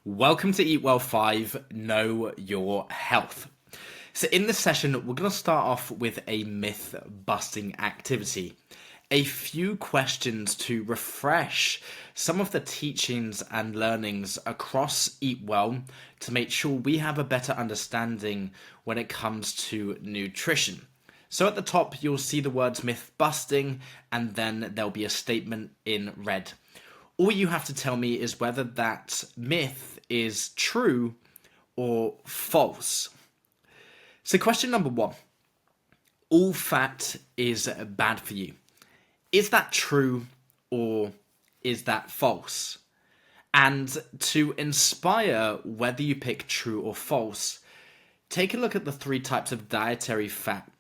Welcome to Eat Well 5, Know Your Health. So in this session, we're going to start off with a myth-busting activity. A few questions to refresh some of the teachings and learnings across Eat Well to make sure we have a better understanding when it comes to nutrition. So at the top, you'll see the words myth-busting, and then there'll be a statement in red. All you have to tell me is whether that myth is true or false. So question number 1. All fat is bad for you. Is that true or is that false? And to inspire whether you pick true or false, take a look at the 3 types of dietary fat.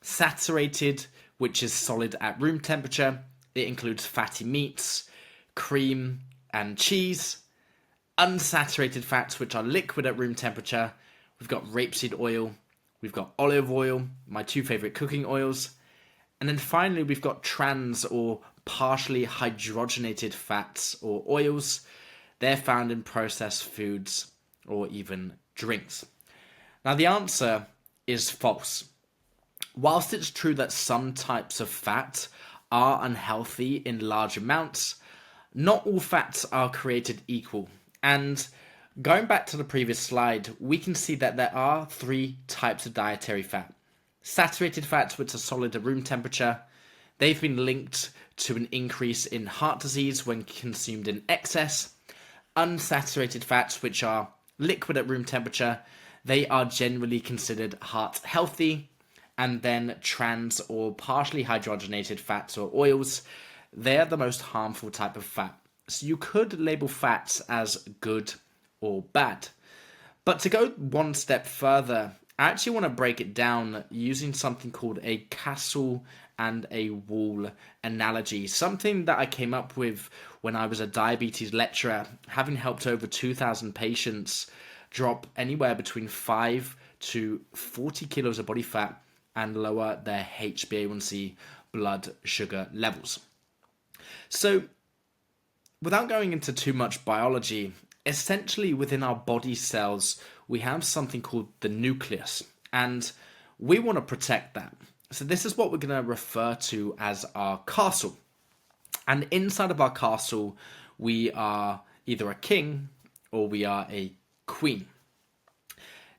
Saturated, which is solid at room temperature. It includes fatty meats, cream and cheese. Unsaturated fats, which are liquid at room temperature. We've got rapeseed oil, we've got olive oil, my 2 favorite cooking oils. And then finally, we've got trans or partially hydrogenated fats or oils. They're found in processed foods or even drinks. Now, the answer is false. Whilst it's true that some types of fat are unhealthy in large amounts, not all fats are created equal. And going back to the previous slide, we can see that there are 3 types of dietary fat. Saturated fats, which are solid at room temperature. They've been linked to an increase in heart disease when consumed in excess. Unsaturated fats, which are liquid at room temperature, they are generally considered heart healthy. And then trans or partially hydrogenated fats or oils, they're the most harmful type of fat. So you could label fats as good or bad. But to go one step further, I actually want to break it down using something called a castle and a wall analogy. Something that I came up with when I was a diabetes lecturer, having helped over 2,000 patients drop anywhere between 5 to 40 kilos of body fat and lower their HbA1c blood sugar levels. So, without going into too much biology, essentially within our body cells, we have something called the nucleus, and we want to protect that. So this is what we're going to refer to as our castle. And inside of our castle, we are either a king or we are a queen.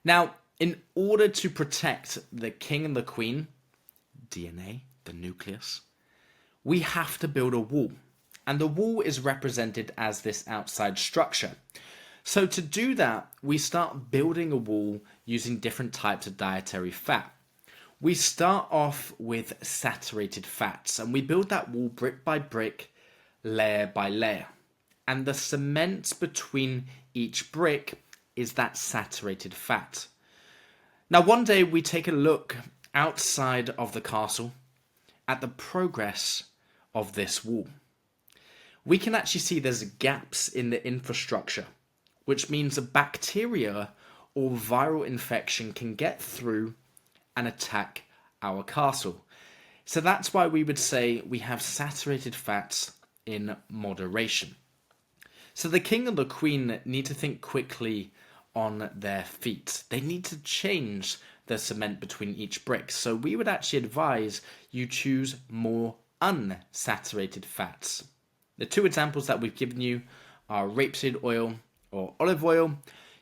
Now, in order to protect the king and the queen, DNA, the nucleus, we have to build a wall. And the wall is represented as this outside structure. So to do that, we start building a wall using different types of dietary fat. We start off with saturated fats, and we build that wall brick by brick, layer by layer. And the cement between each brick is that saturated fat. Now, one day we take a look outside of the castle at the progress of this wall. We can actually see there's gaps in the infrastructure, which means a bacteria or viral infection can get through and attack our castle. So that's why we would say we have saturated fats in moderation. So the king and the queen need to think quickly on their feet. They need to change the cement between each brick. So we would actually advise you choose more unsaturated fats. The 2 examples that we've given you are rapeseed oil or olive oil.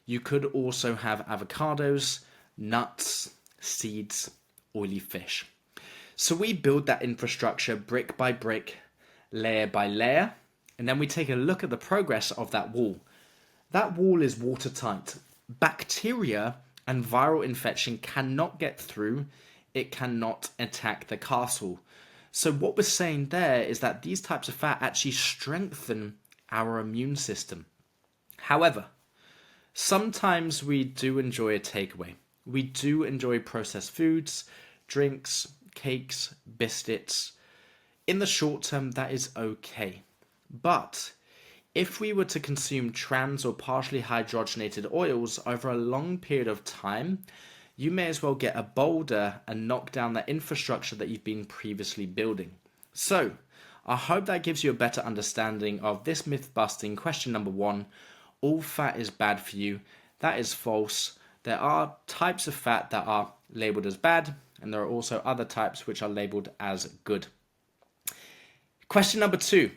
You could also have avocados, nuts, seeds, oily fish. So we build that infrastructure brick by brick, layer by layer, and then we take a look at the progress of that wall. That wall is watertight. Bacteria and viral infection cannot get through. It cannot attack the castle. So what we're saying there is that these types of fat actually strengthen our immune system. However, sometimes we do enjoy a takeaway. We do enjoy processed foods, drinks, cakes, biscuits. In the short term, that is okay. But if we were to consume trans or partially hydrogenated oils over a long period of time, you may as well get a boulder and knock down that infrastructure that you've been previously building. So, I hope that gives you a better understanding of this myth busting question number one. All fat is bad for you. That is false. There are types of fat that are labeled as bad, and there are also other types which are labeled as good. Question number two.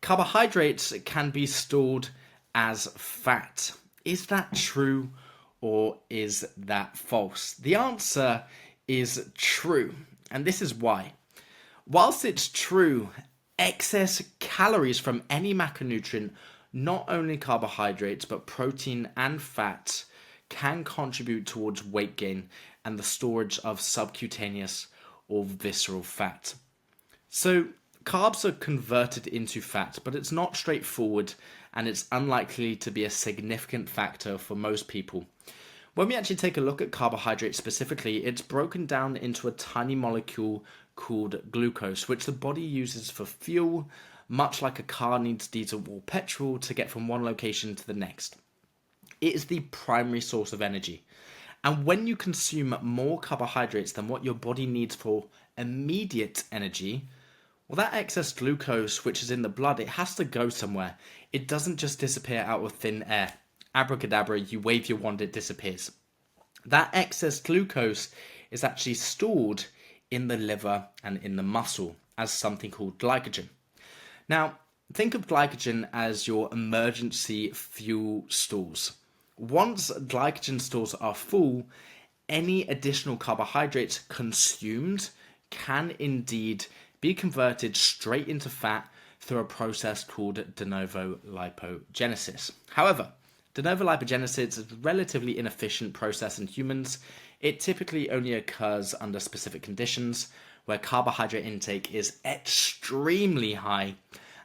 Carbohydrates can be stored as fat. Is that true or is that false? The answer is true, and this is why. Whilst it's true, excess calories from any macronutrient, not only carbohydrates but protein and fat, can contribute towards weight gain and the storage of subcutaneous or visceral fat. So, carbs are converted into fat, but it's not straightforward and it's unlikely to be a significant factor for most people. When we actually take a look at carbohydrates specifically, it's broken down into a tiny molecule called glucose, which the body uses for fuel, much like a car needs diesel or petrol to get from one location to the next. It is the primary source of energy. And when you consume more carbohydrates than what your body needs for immediate energy, well, that excess glucose, which is in the blood, it has to go somewhere. It doesn't just disappear out of thin air. Abracadabra, you wave your wand, it disappears. That excess glucose is actually stored in the liver and in the muscle as something called glycogen. Now, think of glycogen as your emergency fuel stores. Once glycogen stores are full, any additional carbohydrates consumed can indeed be converted straight into fat through a process called de novo lipogenesis. However, de novo lipogenesis is a relatively inefficient process in humans. It typically only occurs under specific conditions where carbohydrate intake is extremely high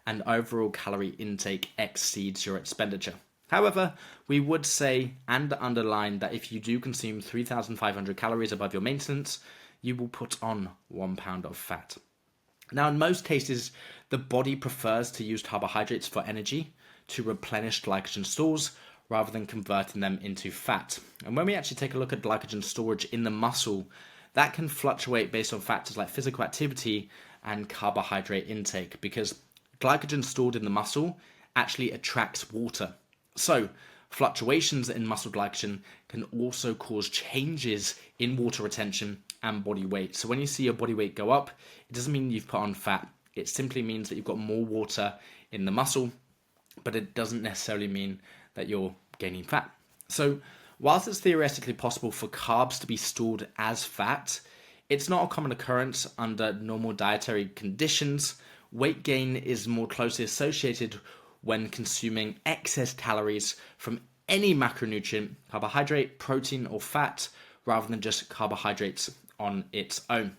and overall calorie intake exceeds your expenditure. However, we would say and underline that if you do consume 3,500 calories above your maintenance, you will put on 1 pound of fat. Now, in most cases, the body prefers to use carbohydrates for energy to replenish glycogen stores rather than converting them into fat. And when we actually take a look at glycogen storage in the muscle, that can fluctuate based on factors like physical activity and carbohydrate intake, because glycogen stored in the muscle actually attracts water. So, fluctuations in muscle glycogen can also cause changes in water retention and body weight. So when you see your body weight go up, it doesn't mean you've put on fat. It simply means that you've got more water in the muscle, but it doesn't necessarily mean that you're gaining fat. So whilst it's theoretically possible for carbs to be stored as fat, it's not a common occurrence under normal dietary conditions. Weight gain is more closely associated when consuming excess calories from any macronutrient, carbohydrate, protein, or fat, rather than just carbohydrates on its own.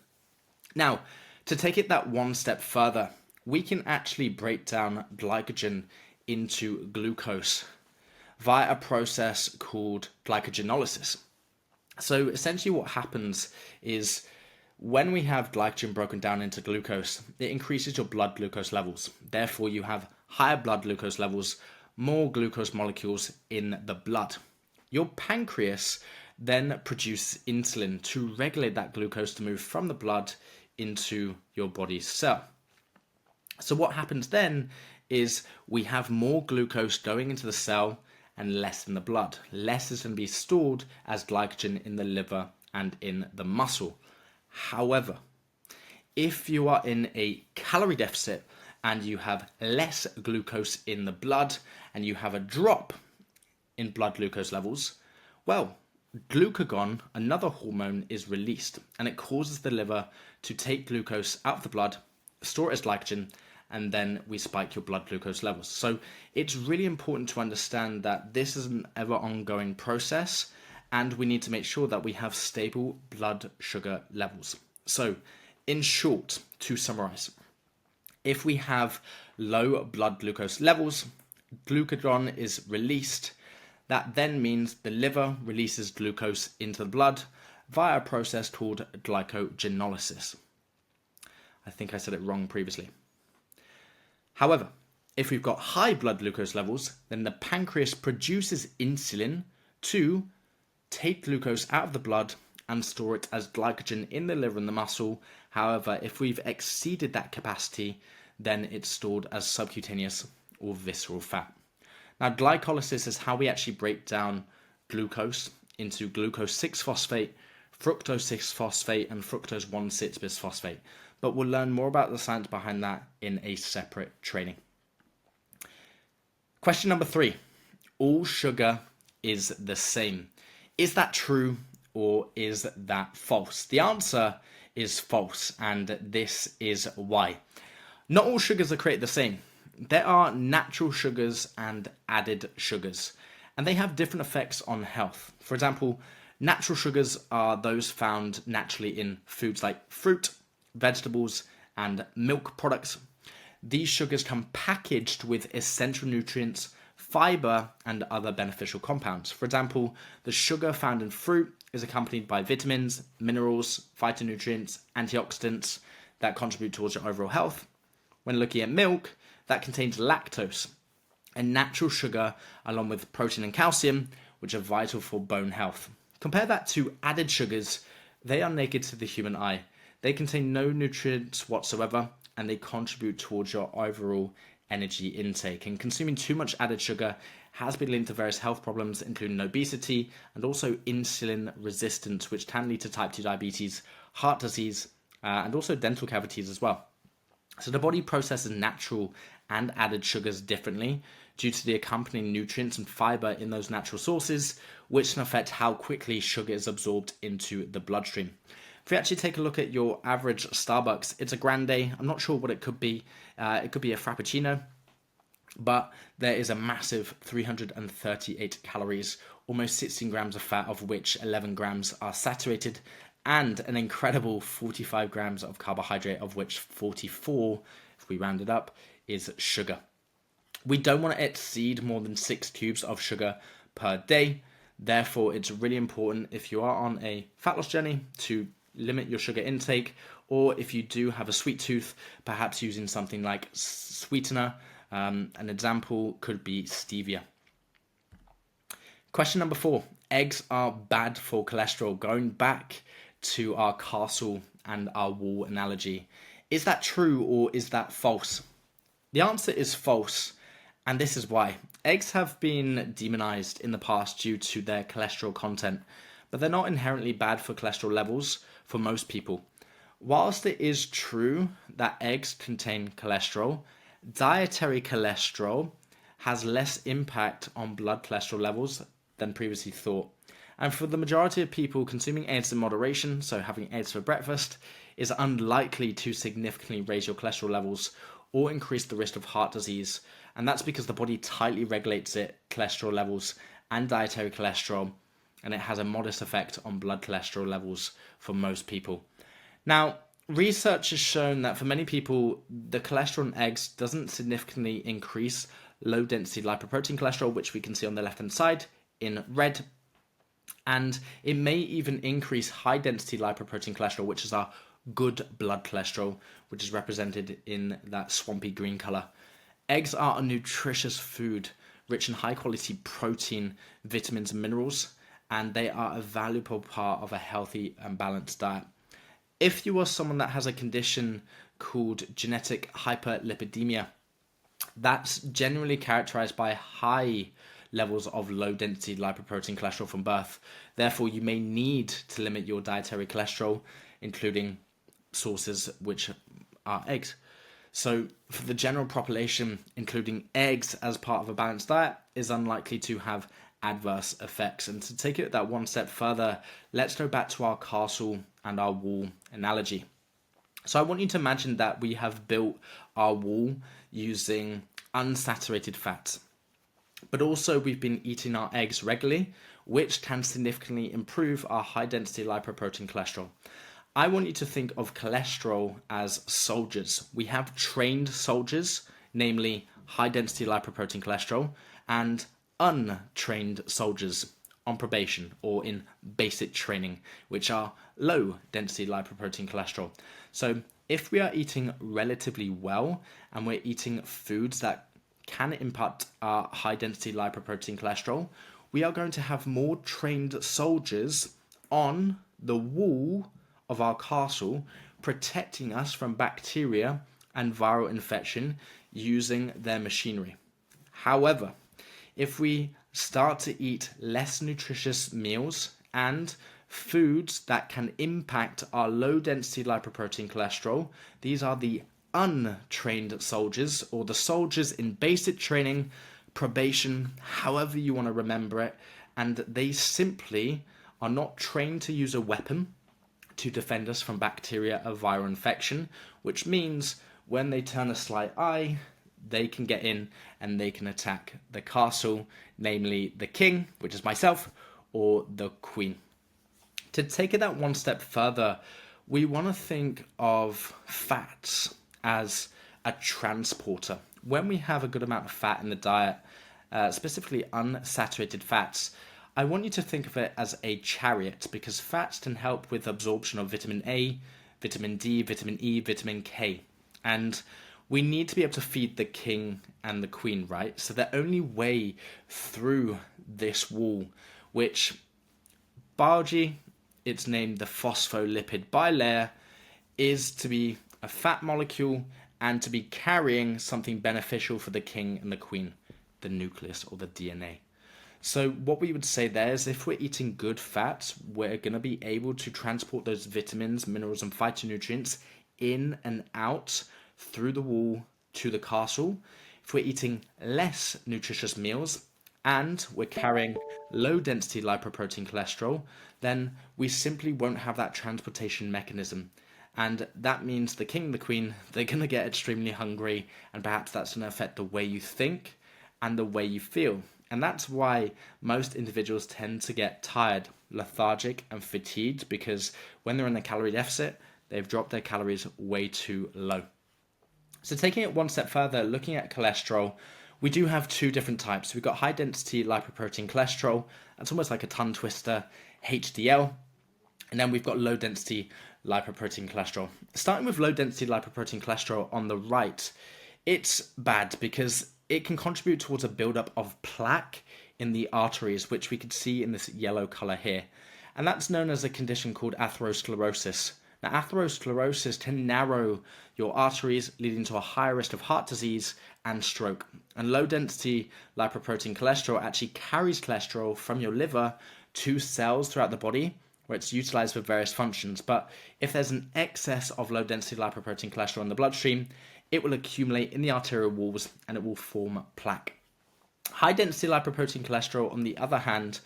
Now, to take it that one step further, we can actually break down glycogen into glucose via a process called glycogenolysis. So essentially what happens is when we have glycogen broken down into glucose, it increases your blood glucose levels. Therefore, you have higher blood glucose levels, more glucose molecules in the blood. Your pancreas then produces insulin to regulate that glucose to move from the blood into your body's cell. So what happens then is we have more glucose going into the cell and less in the blood. Less is going to be stored as glycogen in the liver and in the muscle. However, if you are in a calorie deficit and you have less glucose in the blood and you have a drop in blood glucose levels, well, glucagon, another hormone, is released and it causes the liver to take glucose out of the blood, store it as glycogen, and then we spike your blood glucose levels. So it's really important to understand that this is an ever ongoing process and we need to make sure that we have stable blood sugar levels. So in short, to summarize, if we have low blood glucose levels, glucagon is released. That then means the liver releases glucose into the blood via a process called glycogenolysis. I think I said it wrong previously. However, if we've got high blood glucose levels, then the pancreas produces insulin to take glucose out of the blood and store it as glycogen in the liver and the muscle. However, if we've exceeded that capacity, then it's stored as subcutaneous or visceral fat. Now, glycolysis is how we actually break down glucose into glucose 6-phosphate, fructose 6-phosphate, and fructose 1,6-bisphosphate. But we'll learn more about the science behind that in a separate training. Question number 3. All sugar is the same. Is that true or is that false? The answer is false, and this is why. Not all sugars are created the same. There are natural sugars and added sugars, and they have different effects on health. For example, natural sugars are those found naturally in foods like fruit, vegetables, and milk products. These sugars come packaged with essential nutrients, fiber, and other beneficial compounds. For example, the sugar found in fruit is accompanied by vitamins, minerals, phytonutrients, antioxidants that contribute towards your overall health. When looking at milk, that contains lactose, a natural sugar, along with protein and calcium, which are vital for bone health. Compare that to added sugars. They are naked to the human eye. They contain no nutrients whatsoever, and they contribute towards your overall energy intake. And consuming too much added sugar has been linked to various health problems, including obesity and also insulin resistance, which can lead to type 2 diabetes, heart disease, and also dental cavities as well. So the body processes natural and added sugars differently due to the accompanying nutrients and fiber in those natural sources, which can affect how quickly sugar is absorbed into the bloodstream. If we actually take a look at your average Starbucks, it's a grande. I'm not sure what it could be. It could be a Frappuccino, but there is a massive 338 calories, almost 16 grams of fat, of which 11 grams are saturated, and an incredible 45 grams of carbohydrate, of which 44, if we round it up, is sugar. We don't want to exceed more than 6 cubes of sugar per day. Therefore, it's really important, if you are on a fat loss journey, to limit your sugar intake, or if you do have a sweet tooth, perhaps using something like sweetener. An example could be stevia. Question number 4. Eggs are bad for cholesterol. Going back to our castle and our wall analogy. Is that true or is that false? The answer is false, and this is why. Eggs have been demonized in the past due to their cholesterol content, but they're not inherently bad for cholesterol levels for most people. Whilst it is true that eggs contain cholesterol, dietary cholesterol has less impact on blood cholesterol levels than previously thought. And for the majority of people, consuming eggs in moderation, so having eggs for breakfast, is unlikely to significantly raise your cholesterol levels or increase the risk of heart disease. And that's because the body tightly regulates its cholesterol levels and dietary cholesterol, and it has a modest effect on blood cholesterol levels for most people. Now, research has shown that for many people, the cholesterol in eggs doesn't significantly increase low-density lipoprotein cholesterol, which we can see on the left-hand side in red. And it may even increase high-density lipoprotein cholesterol, which is our good blood cholesterol, which is represented in that swampy green color. Eggs are a nutritious food, rich in high-quality protein, vitamins, and minerals, and they are a valuable part of a healthy and balanced diet. If you are someone that has a condition called genetic hyperlipidemia, that's generally characterized by high levels of low-density lipoprotein cholesterol from birth. Therefore, you may need to limit your dietary cholesterol, including sources which are eggs. So, for the general population, including eggs as part of a balanced diet is unlikely to have adverse effects. And to take it that one step further, let's go back to our castle and our wall analogy. So I want you to imagine that we have built our wall using unsaturated fats, but also we've been eating our eggs regularly, which can significantly improve our high-density lipoprotein cholesterol. I want you to think of cholesterol as soldiers. We have trained soldiers, namely high-density lipoprotein cholesterol, and untrained soldiers on probation or in basic training, which are low-density lipoprotein cholesterol. So if we are eating relatively well and we're eating foods that can impact our high-density lipoprotein cholesterol, we are going to have more trained soldiers on the wall of our castle, protecting us from bacteria and viral infection using their machinery. However, if we start to eat less nutritious meals and foods that can impact our low density lipoprotein cholesterol, these are the untrained soldiers, or the soldiers in basic training, probation, however you want to remember it, and they simply are not trained to use a weapon to defend us from bacteria or viral infection, which means when they turn a slight eye, they can get in and they can attack the castle, namely the king, which is myself, or the queen. To take it that one step further, we want to think of fats as a transporter. When we have a good amount of fat in the diet, specifically unsaturated fats, I want you to think of it as a chariot, because fats can help with absorption of vitamin A, vitamin D, vitamin E, vitamin K. And we need to be able to feed the king and the queen, right? So the only way through this wall, which biology, it's named the phospholipid bilayer, is to be a fat molecule and to be carrying something beneficial for the king and the queen, the nucleus or the DNA. So what we would say there is, if we're eating good fats, we're going to be able to transport those vitamins, minerals, and phytonutrients in and out through the wall to the castle. If we're eating less nutritious meals and we're carrying low density lipoprotein cholesterol, then we simply won't have that transportation mechanism. And that means the king and the queen, they're going to get extremely hungry, and perhaps that's going to affect the way you think and the way you feel. And that's why most individuals tend to get tired, lethargic, and fatigued, because when they're in a calorie deficit, they've dropped their calories way too low. So taking it one step further, looking at cholesterol, we do have two different types. We've got high density lipoprotein cholesterol, that's almost like a tongue twister, HDL, and then we've got low density lipoprotein cholesterol. Starting with low density lipoprotein cholesterol on the right, it's bad because it can contribute towards a buildup of plaque in the arteries, which we could see in this yellow color here. And that's known as a condition called atherosclerosis. Now, atherosclerosis can narrow your arteries, leading to a higher risk of heart disease and stroke. And low density lipoprotein cholesterol actually carries cholesterol from your liver to cells throughout the body, where it's utilized for various functions. But if there's an excess of low density lipoprotein cholesterol in the bloodstream, it will accumulate in the arterial walls and it will form plaque. High density lipoprotein cholesterol, on the other hand,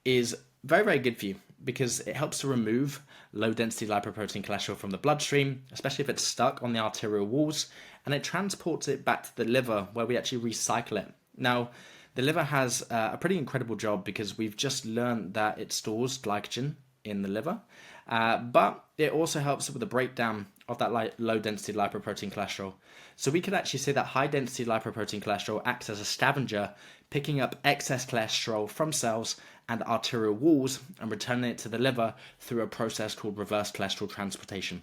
is very, very good for you because it helps to remove low density lipoprotein cholesterol from the bloodstream, especially if it's stuck on the arterial walls, and it transports it back to the liver where we actually recycle it. Now, the liver has a pretty incredible job because we've just learned that it stores glycogen in the liver, but it also helps with the breakdown of that low density lipoprotein cholesterol. So we could actually say that high density lipoprotein cholesterol acts as a scavenger, picking up excess cholesterol from cells and arterial walls and returning it to the liver through a process called reverse cholesterol transportation.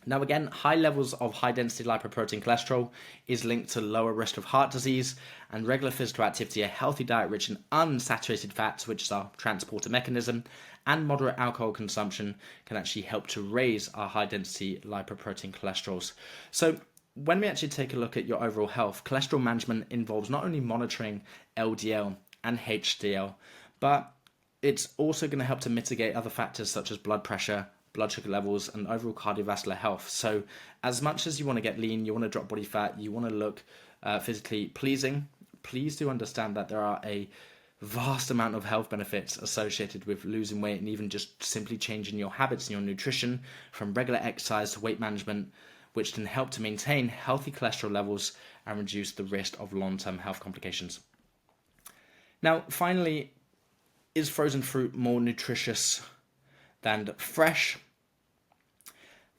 Now again, high levels of high density lipoprotein cholesterol is linked to lower risk of heart disease, and regular physical activity, a healthy diet rich in unsaturated fats, which is our transporter mechanism, and moderate alcohol consumption can actually help to raise our high density lipoprotein cholesterols. So when we actually take a look at your overall health, cholesterol management involves not only monitoring LDL and HDL, but it's also going to help to mitigate other factors such as blood pressure, blood sugar levels, and overall cardiovascular health. So as much as you want to get lean, you want to drop body fat, you want to look physically pleasing, please do understand that there are a vast amount of health benefits associated with losing weight, and even just simply changing your habits and your nutrition, from regular exercise to weight management, which can help to maintain healthy cholesterol levels and reduce the risk of long-term health complications. Now, finally, is frozen fruit more nutritious than fresh?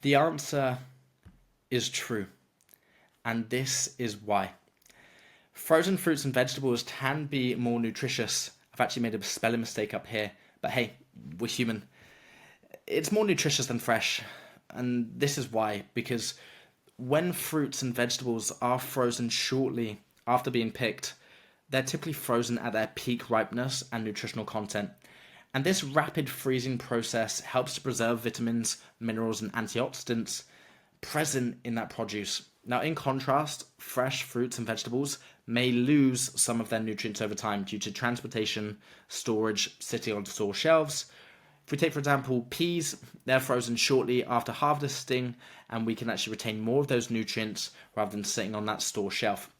The answer is true, and this is why. Frozen fruits and vegetables can be more nutritious. I've actually made a spelling mistake up here, but hey, we're human. It's more nutritious than fresh, and this is why, because when fruits and vegetables are frozen shortly after being picked, they're typically frozen at their peak ripeness and nutritional content. And this rapid freezing process helps to preserve vitamins, minerals, and antioxidants present in that produce. Now, in contrast, fresh fruits and vegetables may lose some of their nutrients over time due to transportation, storage, sitting on store shelves. If we take, for example, peas, they're frozen shortly after harvesting, and we can actually retain more of those nutrients rather than sitting on that store shelf.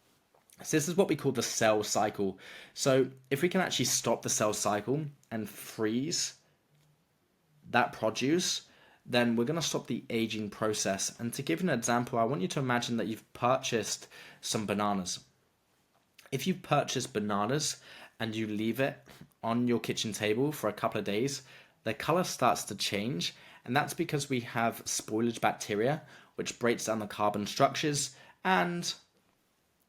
So this is what we call the cell cycle. So if we can actually stop the cell cycle and freeze that produce, then we're going to stop the aging process. And to give you an example, I want you to imagine that you've purchased some bananas. If you purchase bananas and you leave it on your kitchen table for a couple of days, the color starts to change, and that's because we have spoilage bacteria, which breaks down the carbon structures, and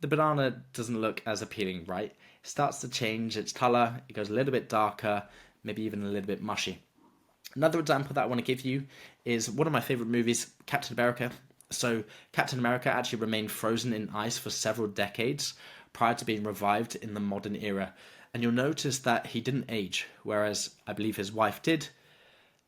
the banana doesn't look as appealing, right? It starts to change its color, it goes a little bit darker, maybe even a little bit mushy. Another example that I want to give you is one of my favorite movies, Captain America. So Captain America actually remained frozen in ice for several decades prior to being revived in the modern era. And you'll notice that he didn't age, whereas I believe his wife did.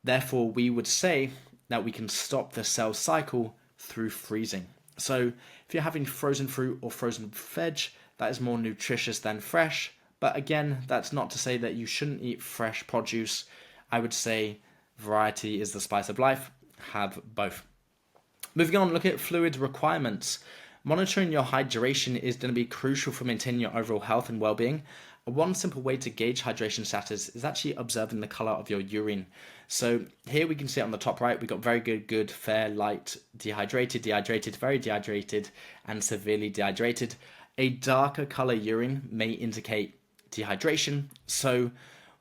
Therefore, we would say that we can stop the cell cycle through freezing. So if you're having frozen fruit or frozen veg, that is more nutritious than fresh. But again, that's not to say that you shouldn't eat fresh produce. I would say variety is the spice of life. Have both. Moving on, look at fluid requirements. Monitoring your hydration is going to be crucial for maintaining your overall health and well-being. One simple way to gauge hydration status is actually observing the color of your urine. So here we can see on the top right, we've got very good, fair, light, dehydrated, very dehydrated, and severely dehydrated. A darker color urine may indicate dehydration. So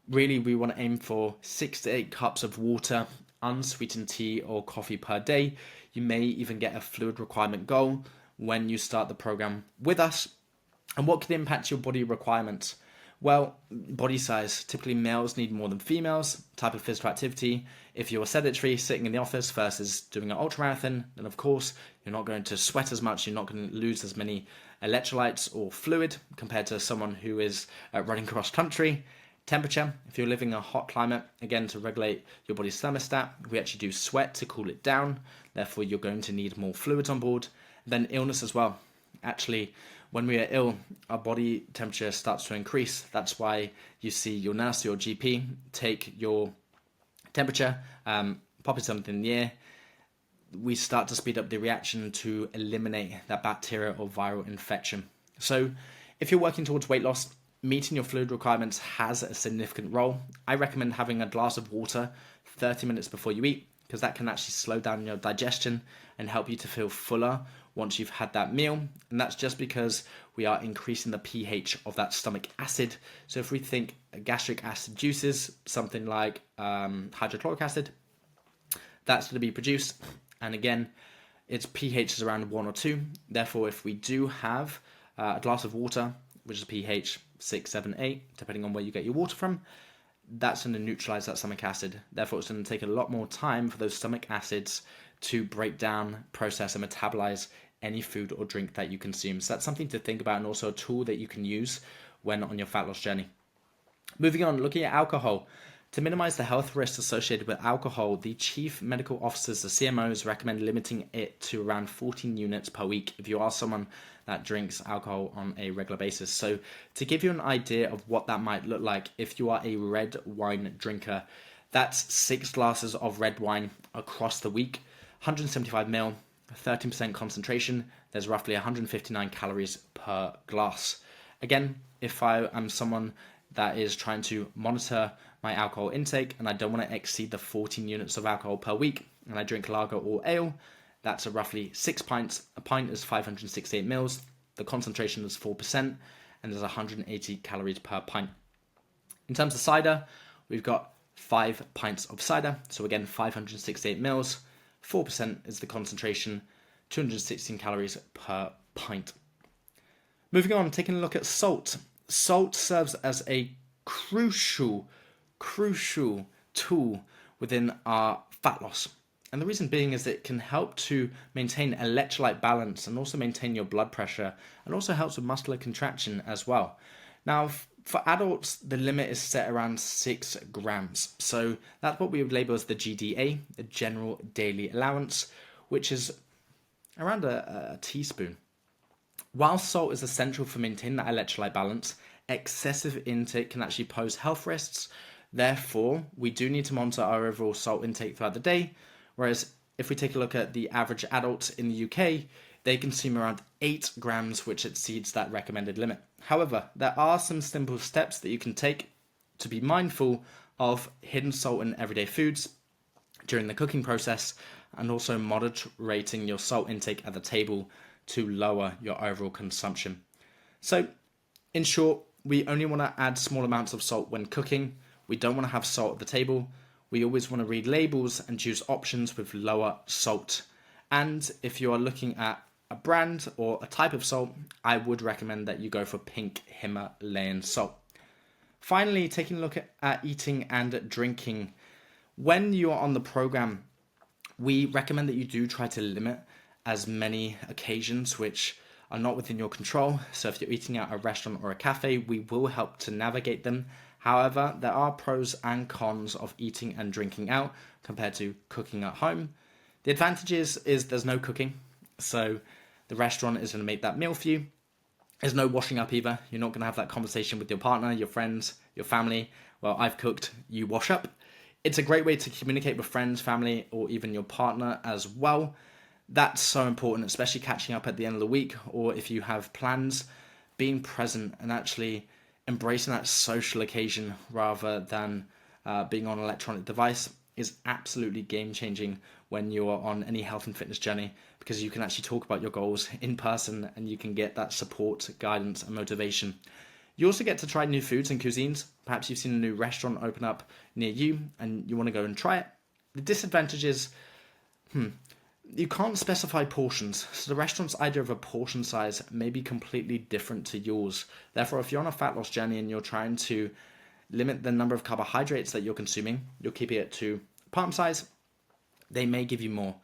really we want to aim for 6 to 8 cups of water, unsweetened tea or coffee per day. You may even get a fluid requirement goal when you start the program with us. And what can impact your body requirements? Well, body size. Typically males need more than females. Type of physical activity. If you're sedentary, sitting in the office versus doing an ultramarathon, then of course you're not going to sweat as much, you're not going to lose as many electrolytes or fluid compared to someone who is running cross country. Temperature. If you're living in a hot climate, again, to regulate your body's thermostat, we actually do sweat to cool it down. Therefore, you're going to need more fluids on board. Then illness as well. Actually, when we are ill, our body temperature starts to increase. That's why you see your nurse, your GP, take your temperature, pop it something in the ear. We start to speed up the reaction to eliminate that bacteria or viral infection. So if you're working towards weight loss, meeting your fluid requirements has a significant role. I recommend having a glass of water 30 minutes before you eat, because that can actually slow down your digestion and help you to feel fuller once you've had that meal. And that's just because we are increasing the pH of that stomach acid. So if we think gastric acid juices, something like hydrochloric acid, that's going to be produced. And again, its pH is around 1 or 2. Therefore, if we do have a glass of water, which is pH 6, 7, 8, depending on where you get your water from, that's going to neutralize that stomach acid. Therefore, it's going to take a lot more time for those stomach acids to break down, process, and metabolize any food or drink that you consume. So that's something to think about, and also a tool that you can use when on your fat loss journey. Moving on, looking at alcohol. To minimize the health risks associated with alcohol, the chief medical officers, the CMOs, recommend limiting it to around 14 units per week if you are someone that drinks alcohol on a regular basis. So to give you an idea of what that might look like, if you are a red wine drinker, that's 6 glasses of red wine across the week, 175 ml, 13% concentration. There's roughly 159 calories per glass. Again, if I am someone that is trying to monitor my alcohol intake and I don't want to exceed the 14 units of alcohol per week, and I drink lager or ale, that's a roughly 6 pints. A pint is 568 mils. The concentration is 4%, and there's 180 calories per pint. In terms of cider, we've got 5 pints of cider. So again, 568 mils. 4% is the concentration, 216 calories per pint. Moving on, taking a look at salt. Salt serves as a crucial tool within our fat loss. And the reason being is it can help to maintain electrolyte balance and also maintain your blood pressure, and also helps with muscular contraction as well. Now, For adults, the limit is set around 6 grams. So that's what we would label as the GDA, the general daily allowance, which is around a teaspoon. While salt is essential for maintaining that electrolyte balance, excessive intake can actually pose health risks. Therefore, we do need to monitor our overall salt intake throughout the day. Whereas if we take a look at the average adult in the UK, they consume around 8 grams, which exceeds that recommended limit. However, there are some simple steps that you can take to be mindful of hidden salt in everyday foods during the cooking process, and also moderating your salt intake at the table to lower your overall consumption. So, in short, we only want to add small amounts of salt when cooking. We don't want to have salt at the table. We always want to read labels and choose options with lower salt. And if you are looking at a brand or a type of salt, I would recommend that you go for pink Himalayan salt. Finally, taking a look at eating and drinking. When you are on the program, we recommend that you do try to limit as many occasions which are not within your control. So if you're eating at a restaurant or a cafe, we will help to navigate them. However, there are pros and cons of eating and drinking out compared to cooking at home. The advantage is there's no cooking. So the restaurant is going to make that meal for you. There's no washing up either. You're not going to have that conversation with your partner, your friends, your family. Well, I've cooked, you wash up. It's a great way to communicate with friends, family, or even your partner as well. That's so important, especially catching up at the end of the week, or if you have plans, being present and actually embracing that social occasion rather than being on an electronic device is absolutely game-changing when you're on any health and fitness journey, because you can actually talk about your goals in person and you can get that support, guidance, and motivation. You also get to try new foods and cuisines. Perhaps you've seen a new restaurant open up near you and you want to go and try it. The disadvantage is, you can't specify portions. So the restaurant's idea of a portion size may be completely different to yours. Therefore, if you're on a fat loss journey and you're trying to limit the number of carbohydrates that you're consuming, you're keeping it to palm size, they may give you more.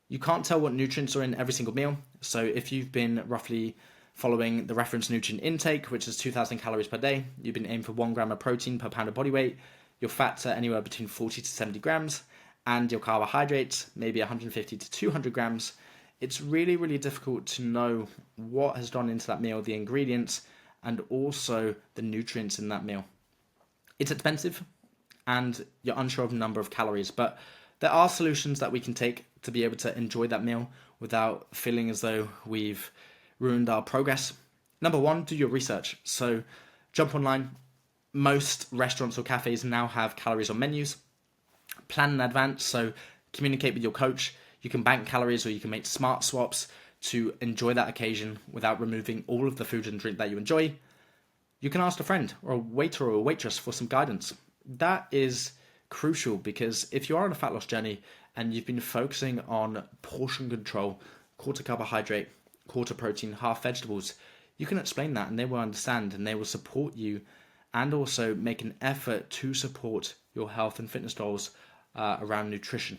You can't tell what nutrients are in every single meal. So if you've been roughly following the reference nutrient intake, which is 2,000 calories per day, you've been aiming for 1 gram of protein per pound of body weight, your fats are anywhere between 40 to 70 grams, and your carbohydrates, maybe 150 to 200 grams, it's really, really difficult to know what has gone into that meal, the ingredients, and also the nutrients in that meal. It's expensive, and you're unsure of the number of calories, but there are solutions that we can take to be able to enjoy that meal without feeling as though we've ruined our progress. Number one, do your research. So jump online. Most restaurants or cafes now have calories on menus. Plan in advance, so communicate with your coach. You can bank calories or you can make smart swaps to enjoy that occasion without removing all of the food and drink that you enjoy. You can ask a friend or a waiter or a waitress for some guidance. That is crucial, because if you are on a fat loss journey and you've been focusing on portion control, quarter carbohydrate, quarter protein, half vegetables, you can explain that and they will understand and they will support you, and also make an effort to support your health and fitness goals around nutrition.